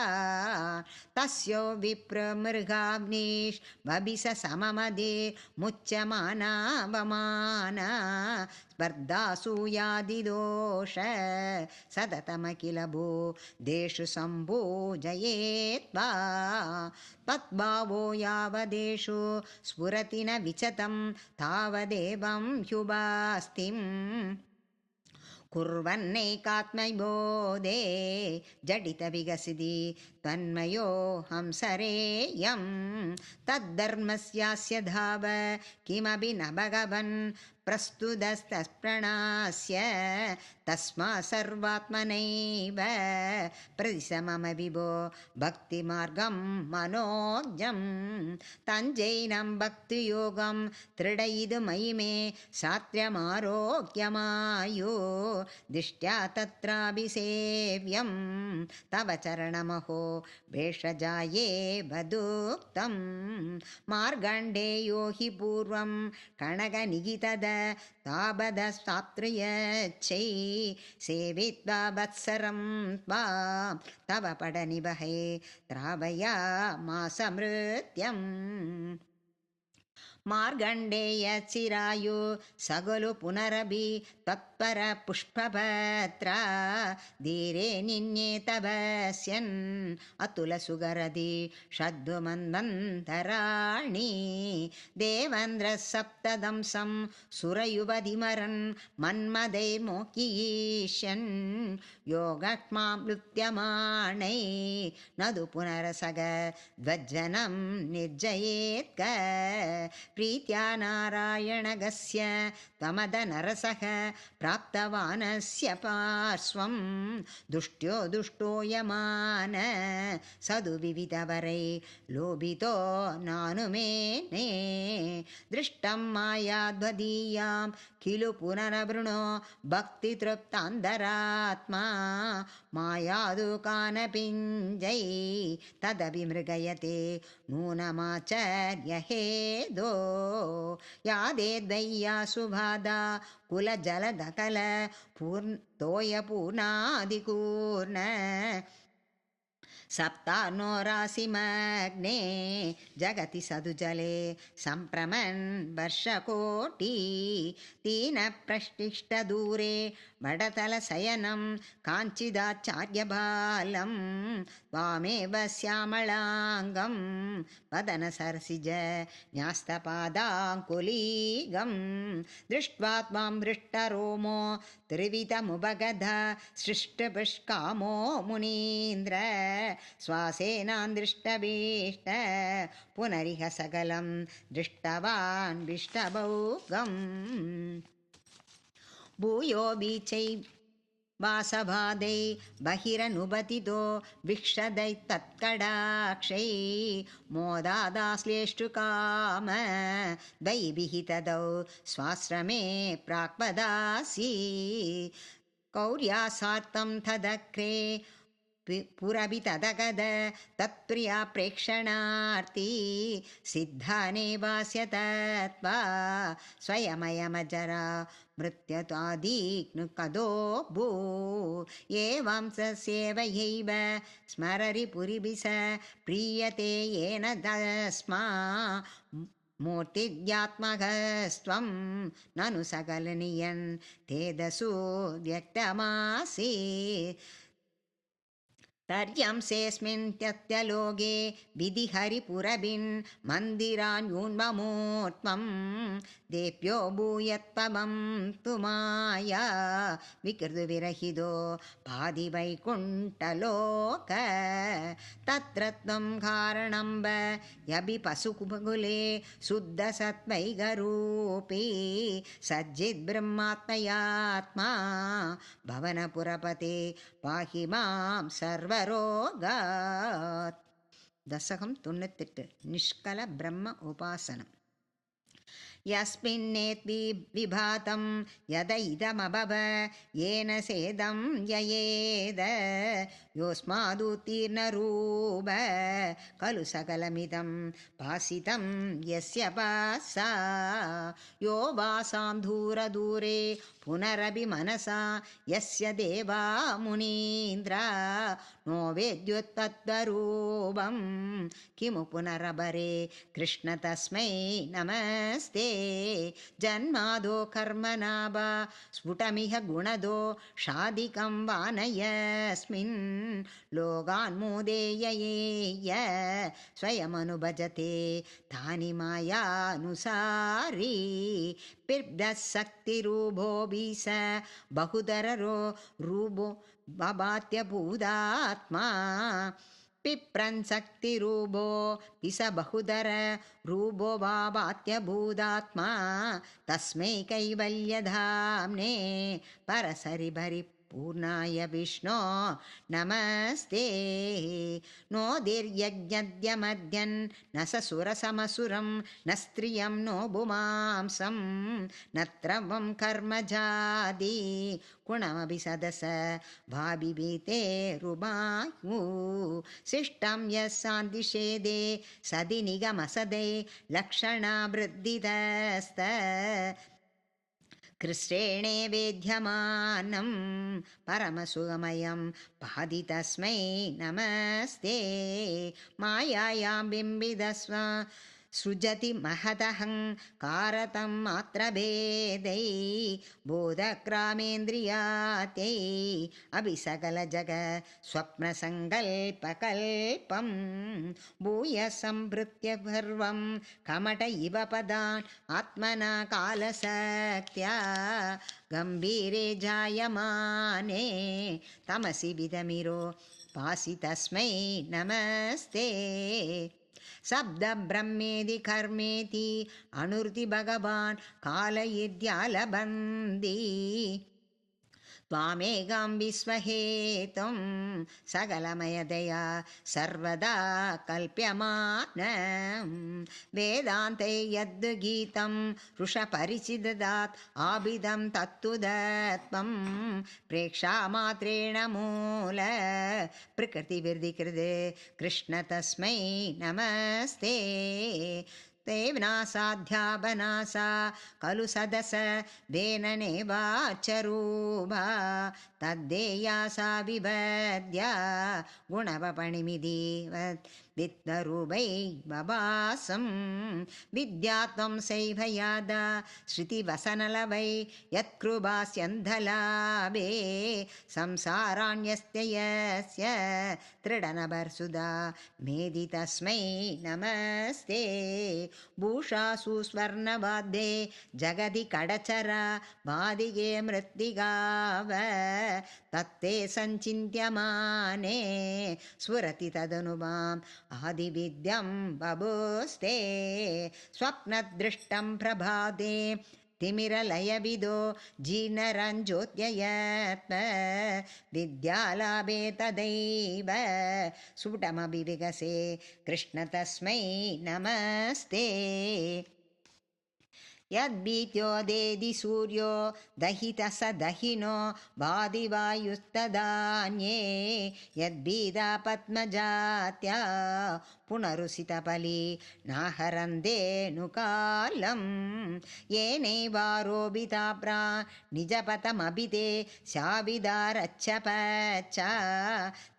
तस्यो विप्रमृगाग्निष्वभिस सममदे मुच्यमानावमा स्पर्धासूयादिदोष सततमखिल भू देषु सम्भूजयेत्वा तद्भावो यावदेषु स्फुरति न विचतं तावदेवं ह्युपास्तिम् कुर्वन्नैकात्मबोधे जडितविगसिति त्वन्मयो हंसरेयं तद्धर्मस्यास्य धाव किमपि न भगवन् प्रस्तुतस्तस्प्रणास्य तस्मात् सर्वात्मनैव प्रदिश मम विभो भक्तिमार्गं मनोज्ञं तञ्जैनं भक्तियोगं दृढयितुमयि मे सात्र्यमारोग्यमायो दिष्ट्या तत्राभिसेव्यं तव चरणमहो भेषजाये वदुक्तं मार्गण्डेयो हि पूर्वं कणकनिगितद ताबदस्तात्र्यच्छै सेवित्वा वत्सरं त्वां तव पडनिवहे त्रावयामासमृत्यम् मार्गण्डेय चिरायु सगलु पुनरभि तत्पर पुष्पपत्रा धीरे निन्ये तपस्यन् अतुलसुगरधि षड्वमन्वन्तराणि देवेन्द्र सप्तदंसं सुरयुवधिमरन् मन्मदैर्मोकीष्यन् योगक्ष्मां नृत्यमाणै नदु पुनरसग ध्वजनं निर्जयेत्क प्रीत्या नारायणगस्य त्वमदनरसः प्राप्तवानस्य पार्श्वं दुष्ट्यो दुष्टोयमान सदुविविधवरै लोभितो नानुमेने दृष्टं मायाद्वदीयां किलु पुनरवृणो भक्तितृप्तान्तरात्मा मायादुकानपिञ्जै तदभिमृगयते नूनमाचर्यहेदो यादेद्वय्या सुबाधा कुलजलदकल तोयपूर्णादिकूर्ण सप्तार्णो राशिमग्ने जगति सदुजले सम्प्रमन् वर्षकोटि तीनप्रष्टिष्टदूरे वडतलशयनं काञ्चिदाचार्यबालं त्वामेव श्यामलाङ्गं वदनसरसिज न्यास्तपादाङ्कुलीगं दृष्ट्वा त्वां हृष्टरोमो त्रिविधमुपगध सृष्टपुष्कामो मुनीन्द्र श्वासेनान्दृष्टभीष्ट पुनरिह सकलं दृष्टवान् विष्टभौगम् भूयो बीचै वासबाधै बहिरनुबतितो विक्षदै तत्कडाक्षै मोदादाश्लेष्टुकाम दैविहितदौ स्वाश्रमे प्राक्पदासि कौर्यासार्थं तदक्रे पुरभि तदगद तत्प्रिया प्रेक्षणार्थी सिद्धानेवास्य तत्त्वा स्वयमयमजरा मृत्यतादीक्नुकदो भू एवं स सेवयैव स्मररि पुरिभिस प्रीयते येन तस्मा मूर्तिद्यात्मकस्त्वं ननु सकलनियन् तेदसु व्यक्तमासि तर्यंसेऽस्मिन् त्यक्तलोके विधिहरिपुरभिन् मन्दिरान्यून्ममूर्त्वं देप्यो भूयत्पमं तु माया विकृतविरहितो पादिवैकुण्ठलोक तत्र त्वं कारणम्ब यभि पशुकुले शुद्धसत्त्वैकरूपी सज्जिद्ब्रह्मात्मयात्मा भवनपुरपते पाहि मां सर्वरोगात् दशकं 98 निष्कल ब्रह्म उपासनम् यस्मिन्नेत्वि विभातं यद इदमभव येन सेदं ययेद योऽस्मादुत्तीर्णरूप खलु सकलमिदं भासितं यस्य पासा यो वासां दूरदूरे पुनरपि मनसा यस्य देवा मुनीन्द्रा नो वेद्युत्तत्त्वरूपं किमु पुनरपरे कृष्ण तस्मै नमस्ते जन्मादो कर्मनाभा स्फुटमिह गुणदो षादिकं वानयस्मिन् लोकान्मोदेययेय स्वयमनुभजते तानि मायानुसारी पिर्दशक्तिरूपोऽभिस बहुधररो रूपो बभात्यभूतात्मा पिप्रन्सक्तिरूपो विस बहुधर रूपो वा वात्यभूदात्मा तस्मै कैवल्यधाम्ने परसरिभरि पूर्णाय विष्णो नमस्ते नोदिर्यज्ञद्यमद्यन् न ससुरसमसुरं न स्त्रियं नो भुमांसं न त्रवं कर्मजादि गुणमपि सदस भाभिभीते रुमायु शिष्टं यः सान्दिषेदे सदि निगमसदे लक्षणावृद्धितस्त कृष्णेणे वेद्यमानं परमसुगमयं पादि तस्मै नमस्ते मायायां बिम्बिदस्व सृजति महदहङ्कारतं मात्रभेदै बोधग्रामेन्द्रियात्यै अभिसकलजग स्वप्नसङ्कल्पकल्पं भूय संवृत्य सर्वं कमट इव पदान् आत्मना कालशक्त्या गम्भीरे जायमाने तमसि विदमिरो पासि तस्मै नमस्ते शब्दब्रह्मेति कर्मेति अनुर्ति भगवान् कालयिद्यालबन्दी त्वामेकां विश्वहेतुं सकलमयदया सर्वदा कल्प्यमानं वेदान्ते यद्गीतं ऋषपरिचिददात् आभिदं तत्तुदत्वं प्रेक्षामात्रेण मूल प्रकृतिविधिकृते कृष्ण तस्मै नमस्ते तेवनासाध्यापनासा खलु सदस वेननेवाचरूपा तद्देया सा विभद्या गुणवपणिमिदिवत् विद्वरूपै बभासं विद्यात्वं सैव यादा श्रुतिवसनलवै यत्कृपास्यन्धलाभे संसाराण्यस्य यस्य तृडनभर्सुदा मेदि तस्मै नमस्ते भूषासु स्वर्णवाद्ये जगति कडचरा वादिके मृत्तिकाव तत्ते सञ्चिन्त्यमाने स्फुरति तदनुमाम् आदिविद्यं बभूस्ते स्वप्नदृष्टं प्रभाते तिमिरलयविदो जीर्णरञ्जोत्ययत्म विद्यालाभे तदैव सुटमभिविकसे कृष्ण तस्मै नमस्ते यद्भीत्योदेदि सूर्यो दहितः स दहिनो वादिवायुस्तदान्ये यद्भीदा पद्मजात्या पुनरुसितपली नाहरन्देऽनुकालं येनैवारोपिताप्रा निजपथमभिते स्याविदारच्छपच्च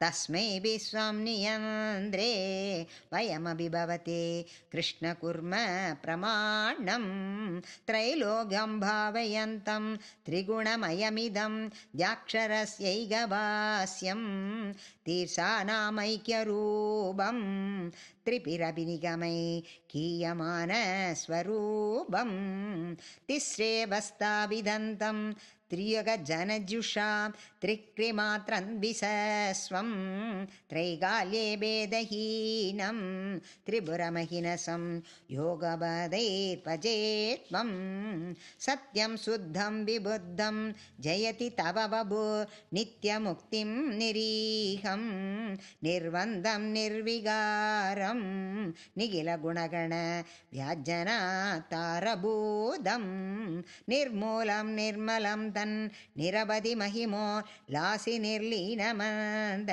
तस्मै विश्वं नियन्द्रे वयमभिभवते कृष्ण कुर्म प्रमाणम् त्रैलोक्यं भावयन्तं त्रिगुणमयमिदं द्याक्षरस्यैकभास्यं तीर्षानामैक्यरूपं त्रिपिरभिनिगमै कीयमानस्वरूपं तिस्रेवस्ताविदन्तं त्रियुगजनजुषां त्रिक्रिमात्रं विसस्वं त्रैकाल्ये भेदहीनं त्रिपुरमहिनसं योगपदैर्भजेत्वं सत्यं शुद्धं विबुद्धं जयति तव वभो नित्यमुक्तिं निरीहं निर्वन्दं निर्विकारं निखिलगुणगण व्याज्जनातारभूतं निर्मूलं निर्मलं तन् निरवधि महिमो लासि निर्लीनमन्द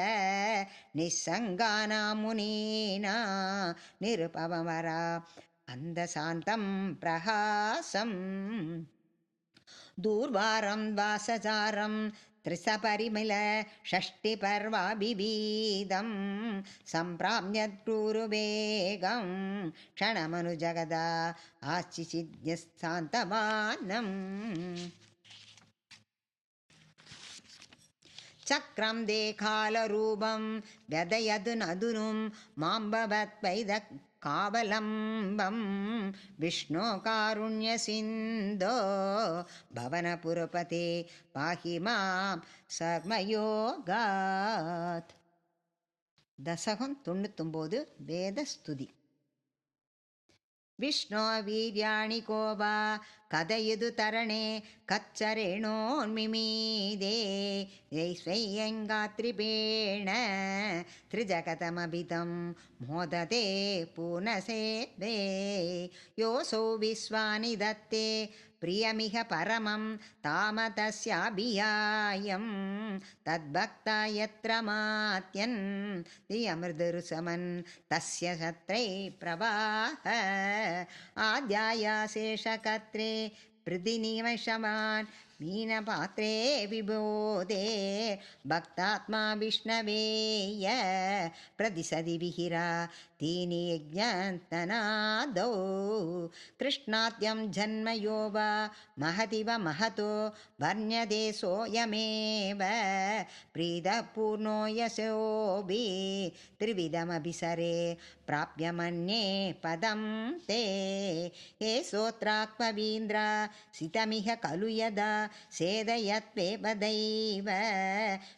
निस्सङ्गानां मुनीना निरुपवमरा अन्धशान्तं प्रहासं दूर्वारं वासचारं त्रिसपरिमिल षष्टिपर्वाभिवीदं सम्प्राम्यत्क्रूरुवेगं क्षणमनुजगदा आश्चिचिद्यस्तान्तमानम् चक्रं देखालरूपं व्यदयदु नदुनुं माम्बवत्वैद कावलम्बं विष्णो कारुण्यसिन्धो भवनपुरपते पाहि मां सर्वयोगात् தசகம் 99 வேதஸ்துதி. விஷ்ணோ வீர்யாணி கோபா கதயுது தரணே கச்சரேணோன்மிமீதே ஸ்வையங்காத்ரிபேண த்ரிஜகதமபிதம் மோததே பூனசேத்வே யோசோ விஸ்வானி தத்தே பிரியமிக பரமம் தாமதஸ்யாபியாயம் தத்பக்தா யத்ர மாத்யன் தியமிருதுருசமன் தஸ்ய சத்ரை பிரவாஹ ஆத்யாயா சேஷகத்ரே பிருதிநிவசமான் மீனபாத்ரே விபோதே பக்தாத்மா விஷ்ணவேய பிரதிசதி விஹிரா தீனி யஜ்ஞந்தனாதோ கிருஷ்ணாத்யம் ஜன்மயோ வா மஹதிவ மஹதோ வர்ண்யதே சோயமேவ பிரீதः பூர்ணோ யசோபி த்ரிவிதமபிசரே प्राप्यमन्ये पदं ते ये सोत्राक्मवीन्द्र सितमिह खलु यदा सेदयत्वेपदैव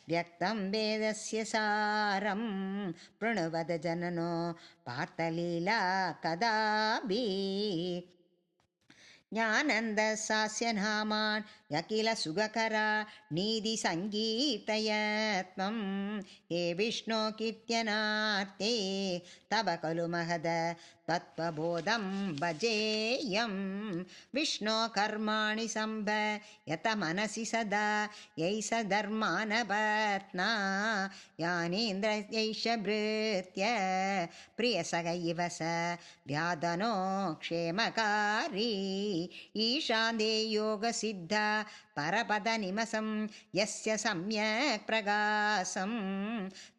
व्यक्तं वेदस्य सारं प्रणुवद जननो पार्थलीला कदापि ज्ञानन्दसास्य नामान् यकिल सुगकरा नीति सङ्गीतयत्वं हे विष्णो कीर्त्यनार्थे तव खलु महद तत्त्वबोधं भजेयं विष्णो कर्माणि संभयत मनसि सदा यैष धर्मानपत्ना यानीन्द्र यैष भृत्य प्रियसग इव स व्याधनो क्षेमकारी ईशान्दे योगसिद्ध परपदनिमसं यस्य सम्यक् प्रकाशं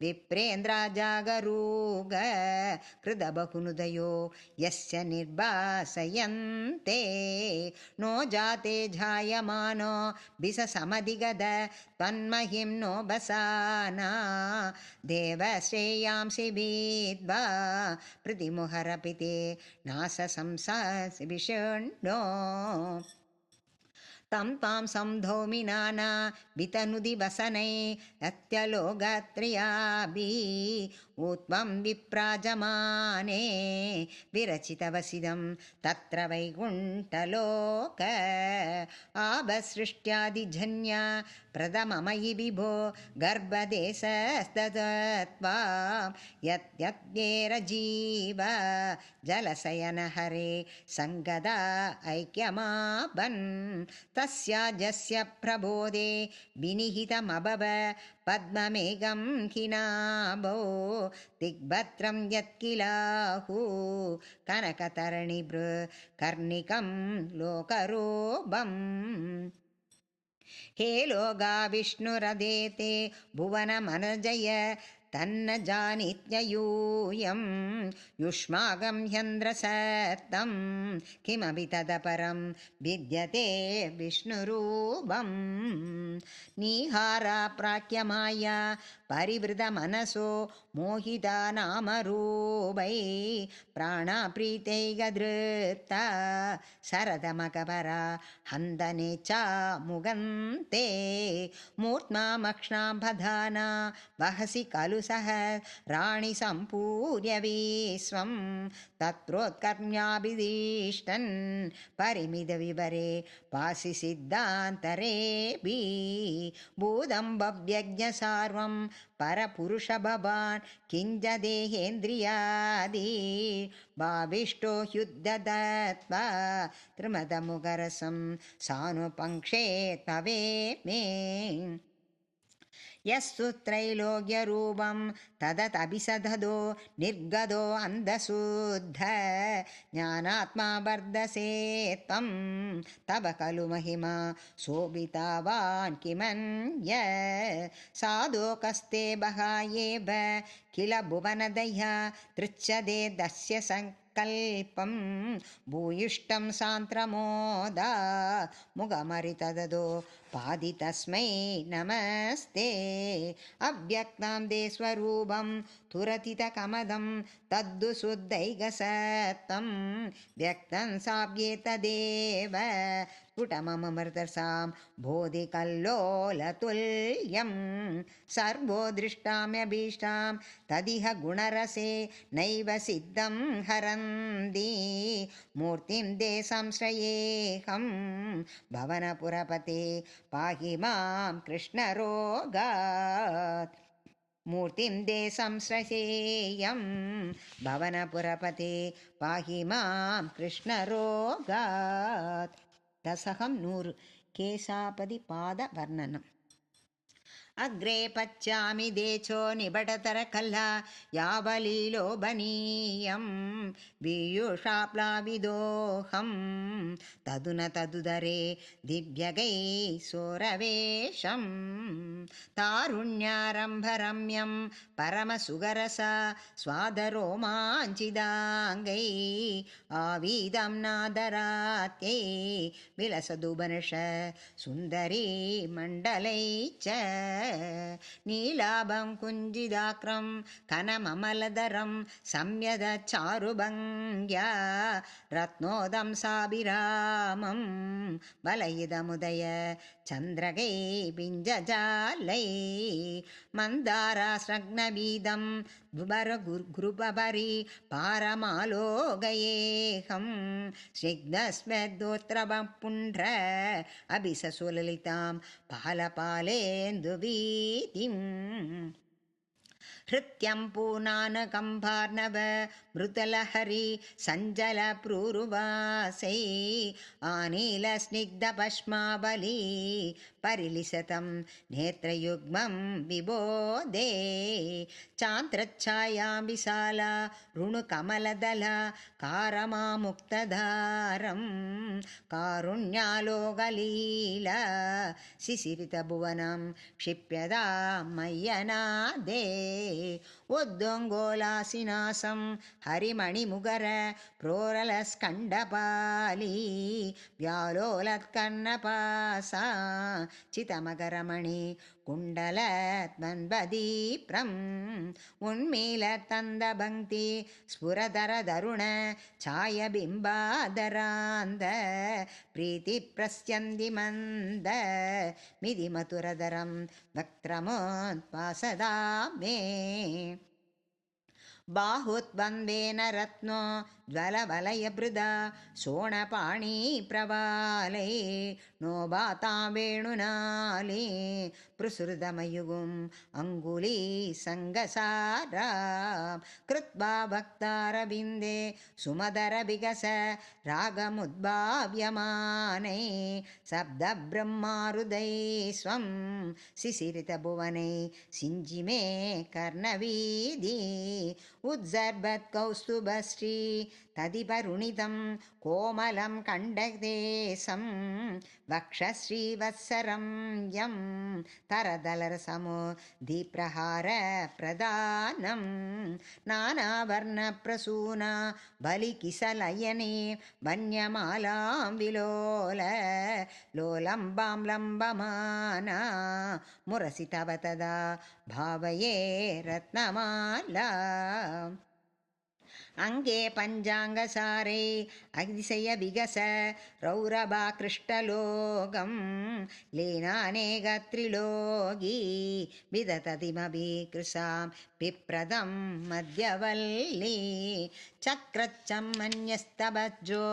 विप्रेन्द्रजागरूक कृतबहुनुदयो यस्य निर्भासयन्ते नो जाते जायमानो बिससमधिगद त्वन्महिं नो बसाना देवश्रेयांसि विद्वा प्रतिमुहरपिते नाससंसासि विषण्णो तं तां संधौमि नाना वितनुदि वसनै अत्यलोकत्रयाभि ऊत्वं विप्राजमाने विरचितवसिदं तत्र वैकुण्ठलोक आभसृष्ट्यादिजन्या प्रथममयि विभो गर्भदेशस्तत्त्वा यद्यद्येरजीव जलशयनहरे सङ्गदा ऐक्यमापन् तस्याजस्य प्रबोधे विनिहितमभव पद्ममेघं हिनाभो दिग्भद्रं यत्किलाहु कनकतरणिभृ कर्णिकं लोकरूपम् हे लोगा विष्णुरदेते भुवनमनजय तन्न जानीत्ययूयं युष्माकं ह्यन्द्रसत्तं किमपि तदपरं विद्यते विष्णुरूपं निहारा प्राख्यमाया परिवृतमनसो मोहिता नामरूपै प्राणाप्रीतैकधृता शरदमकपरा हन्दने च मुगन्ते मूर्ध्मामक्ष्णाम्भधाना वहसि खलु सह राणि सम्पूर्य विश्वं तत्रोत्कर्म्याभिदिष्टन् परिमितविवरे पासि सिद्धान्तरेऽपि भूतं भव्यज्ञ सार्वं परपुरुषभवान् किञ्च देहेन्द्रियादि भाविष्टो ह्युद्धदत्वा त्रिमदमुखरसं सानुपङ्क्षे तवे मे यस्तु त्रैलोक्यरूपं तदतभिसदधो निर्गतो अन्धशुद्ध ज्ञानात्मा वर्धसे त्वं तव खलु महिमा शोभितावान् किमन्य साधोकस्ते बहायेव किल भुवनदया तृच्छदे दस्य कल्पं भूयिष्ठं सान्त्रमोदा मुखमरितददो पादि तस्मै नमस्ते अव्यक्तां दे स्वरूपं तुरतितकमदं तद्दु शुद्धैकसत्तं व्यक्तं साव्येतदेव स्फुटममृतसां बोधिकल्लोलतुल्यं सर्वो दृष्टाम्यभीष्टां तदिह गुणरसे नैव सिद्धं हरन्ति मूर्तिं ते संश्रयेऽहं भवनपुरपते पाहि मां कृष्णरोगात् मूर्तिं ते संश्रयेयं भवनपुरपते पाहि मां कृष्णरोगात् दशकं 100 केशापतिपादवर्णनम् अग्रे पच्चामि देचो निबटतरकल्ला यावलीलोभनीयं पीयूषाप्लाविदोऽहं तदुन तदुदरे दिव्यगैः सोरवेशं तारुण्यारम्भरम्यं परमसुगरसा स्वादरोमाञ्चिदाङ्गै आवीदं नादरात्यै विलसदुबर्ष सुन्दरी मण्डलै च नीलाभं कुञ्जिदाक्रं कनममलधरं संयदचारुभङ्ग्या रत्नोदं साभिरामं बलयुधमुदय चन्द्रगै पिञ्जजालै मन्दारास्रग्नवीदं दुबरगुरुपरि पारमालोकयेऽहं स्निग्धस्मेद्धोत्रभं पुण्ड्र अभिससुललितां पालपालेन्दुवीतिम् हृत्यं पूर्णानकम्भार्णव मृतलहरी सञ्जलप्रूरुवासै आनीलस्निग्धपश्मावली परिलिसतं नेत्रयुग्मं विबोधे चान्त्रच्छायां विशाला ऋणुकमलदला कारमामुक्तधारं कारुण्यालोकलीला शिशिरितभुवनं क्षिप्यदा मय्यनादे उद्दोङ्गोलासिनासं हरिमणिमुगर प्रोरलस्कण्डपाली व्यालोलत्कर्णपासा चितमकरमणि कुण्डलत्मन्वदीप्रम् उन्मीलतन्दभङ्क्ति स्फुरधरधरुण छायबिम्बादरान्द प्रीतिप्रस्यन्ति मन्द मिदिमधुरधरं वक्त्रमोत्पासदा मे बाहुद्वन्द्वेन रत्नो ज्वलवलयभृदा शोणपाणी प्रवालै नोबातां वेणुनाली प्रसृतमयुगुम् अङ्गुली सङ्गसारा कृत्वा भक्तारविन्दे सुमदरविगस रागमुद्भाव्यमानै शब्दब्रह्मारुदै स्वं शिशिरितभुवनै सिञ्जिमे कर्णवीदी उज्जर्भत्कौस्तुभश्री तदिपरुणितं कोमलं कण्डदेशं वक्षश्रीवत्सरं यं तरदलरसमो दीप्रहारप्रदानं नानावर्णप्रसूना बलिकिसलयने वन्यमालां विलोल लोलम्बां लम्बमाना मुरसि तव तदा भावये रत्नमाला अङ्गे पञ्चाङ्गसारे अतिशयविगस रौरभाकृष्टलोकं लीनानेकत्रिलोकी विदधतिमभिकृशां पिप्रदं मध्यवल्ली चक्रच्चमन्यस्तबज्जो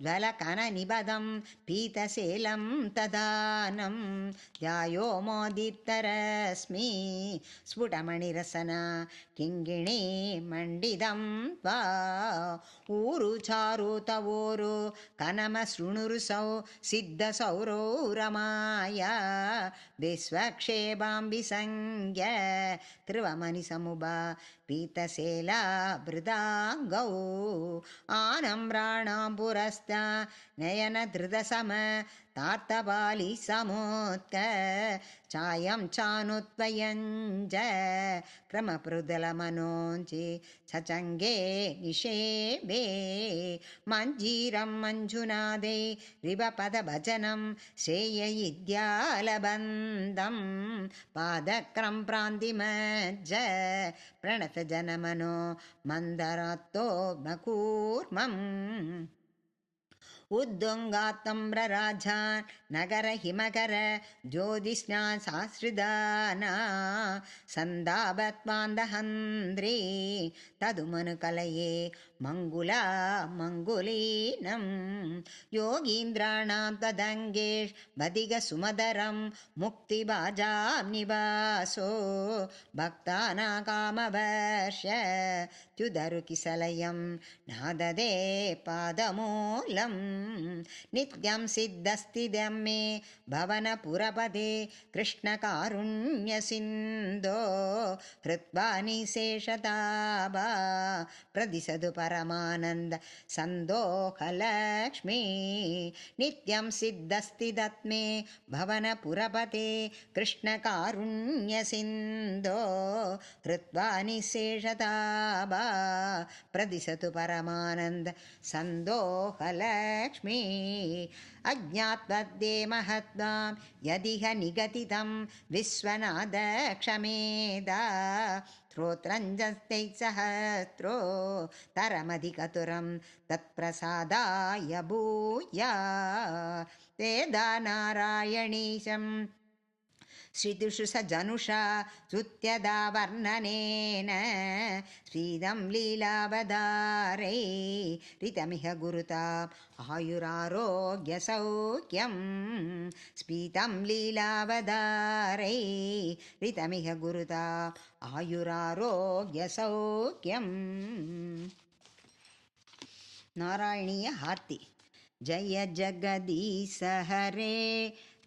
ज्वलकननिबधं पीतशैलं तदानं ध्यायो मोदीप्तरश्मि स्फुटमणिरसना किङ्गिणी मण्डितं त्वा ऊरु चारु तवोरु कनमशृणुरुसौ सिद्धसौरौ रमाया विश्वक्षेपाम्बिसंज्ञ त्रिवमणिसमुभा पीतशैला वृदाङ्गौ आनम्राणां पुरस्ता नयनधृतसम तार्तपाली समोत्क चायं चानुत्वयञ्ज क्रमपृदलमनोञ्चि चचङ्गे निषेवे मञ्जीरं मञ्जुनादे रिवपदभजनं श्रेययिद्यालबन्धं पादक्रं प्रान्तिमज्ज प्रणतजनमनो मन्दरतो मकूर्मम् उद्दुङ्गात्तम्रराजान् नगरहिमकर ज्योतिष्णान् साश्रिदाना सन्दापत्वान्दहन्द्री तदुमनुकलये मङ्गुला मङ्गुलीनं योगीन्द्राणां तदङ्गेश बदिगसुमदरं मुक्तिबाजां निवासो भक्तानां कामवर्ष त्युदरुकिसलयं नाददे पादमूलं नित्यं सिद्धस्तिदं मे भवनपुरपदे कृष्णकारुण्यसिन्धो हृत्वा निशेषताभा प्रदिशतु परमानन्द सन्दोहलक्ष्मी नित्यं सिद्धस्तिदत्मे भवनपुरपते कृष्णकारुण्यसिन्धो हृत्वा निशेषताभा प्रदिशतु परमानन्द सन्दोहलक्ष्मी अज्ञात्वद्ये महत्त्वां यदिह निगदितं विश्वनाथ क्षमेदा श्रोत्रञ्जस्तैः तरमधिकतुरं तत्प्रसादाय भूया वेदा नारायणीशं श्रीदुषु स जनुषा स्तुत्यदा वर्णनेन श्रीदं लीलावदारै ऋतमिह गुरुताम् आयुरारोग्यसौख्यं स्फीतं लीलावदारै ऋतमिह गुरुताम् आयुरारोग्यसौख्यं नारायणीय आरती जय जगदीश हरे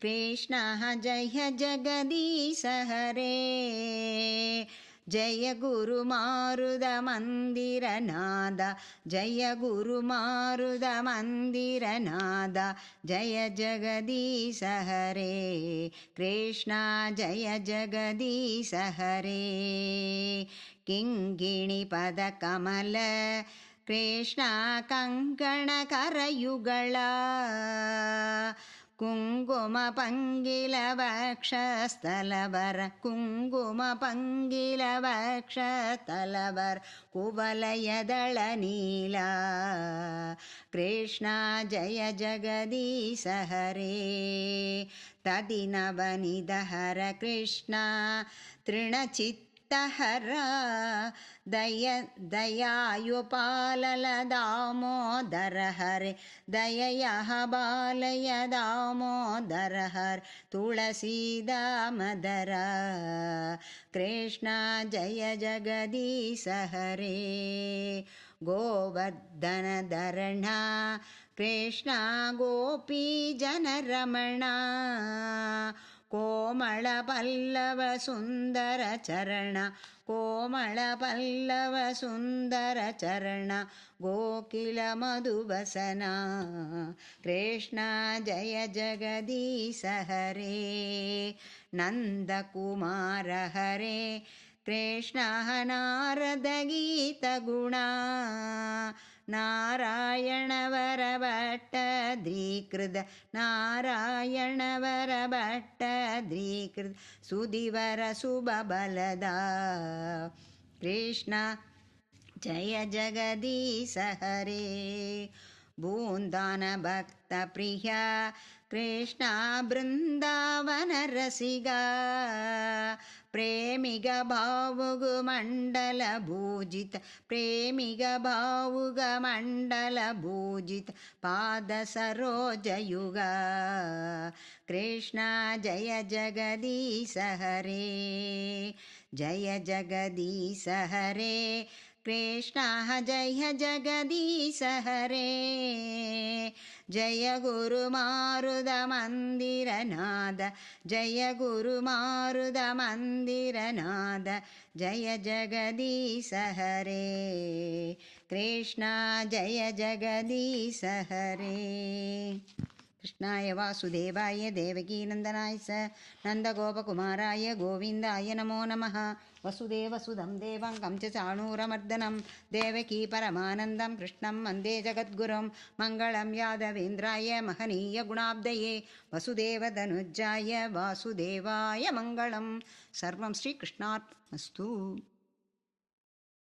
कृष्ण जय जगदीश हरे जय गुरु मारुद मंदिरनाद जय गुरु मारुद मंदिरनाद जय जगदीश हरे कृष्ण जय जगदीश हरे किङ्किणी पद कमल कृष्ण कंकण करयुगळ कुङ्कुम पंगिलवक्षस्थलवर कुङ्कुम पंगिलवक्षस्थलवर कुवलयदळ नीला कृष्ण जय जगदीश हरे तदिनवनिदहर कृष्ण तृणचित्तहर दयायुपालल दामोदर हरे दययः बालय दामोदर हर तुलसीदामदर कृष्ण जय जगदीश हरे गोवर्धनधरणा कृष्ण गोपीजनरमणा कोमल पल्लव सुंदर चरण कोमल पल्लव सुंदर चरण गोकिल मधुवसना कृष्ण जय जगदीश हरे नंदकुमार हरे कृष्ण नारद गीत गुणा नारायण वर भट्टद्रीकृत नारायण वर भट्टद्रीकृत सुदिवर सुबबलदा कृष्ण जय जगदीश हरे बूंदान भक्त प्रिया कृष्ण बृंदावन रसिगा प्रेमिग भावुग मंडल भूजित प्रेमिग भावुग मंडल भूजित पाद सरोज युगा कृष्ण जय जगदीश हरे जय जगदीश हरे कृष्ण जय जगदीश हरे जय गुरु मारुद मंदिरनाद जय गुरु मारुद मंदिरनाद जय जगदीश हरे कृष्ण जय जगदीश हरे कृष्णाय वासुदेवाय देवकीनन्दनाय च नन्दगोपकुमाराय गोविन्दाय नमो नमः वसुदेवसुदं देवं कं च चाणूरमर्दनं देवकी परमानन्दं कृष्णं वन्दे जगद्गुरुं मङ्गलं यादवेन्द्राय महनीयगुणाब्धये वसुदेवधनुज्जाय वासुदेवाय मङ्गलं सर्वं श्रीकृष्णार्पणमस्तु।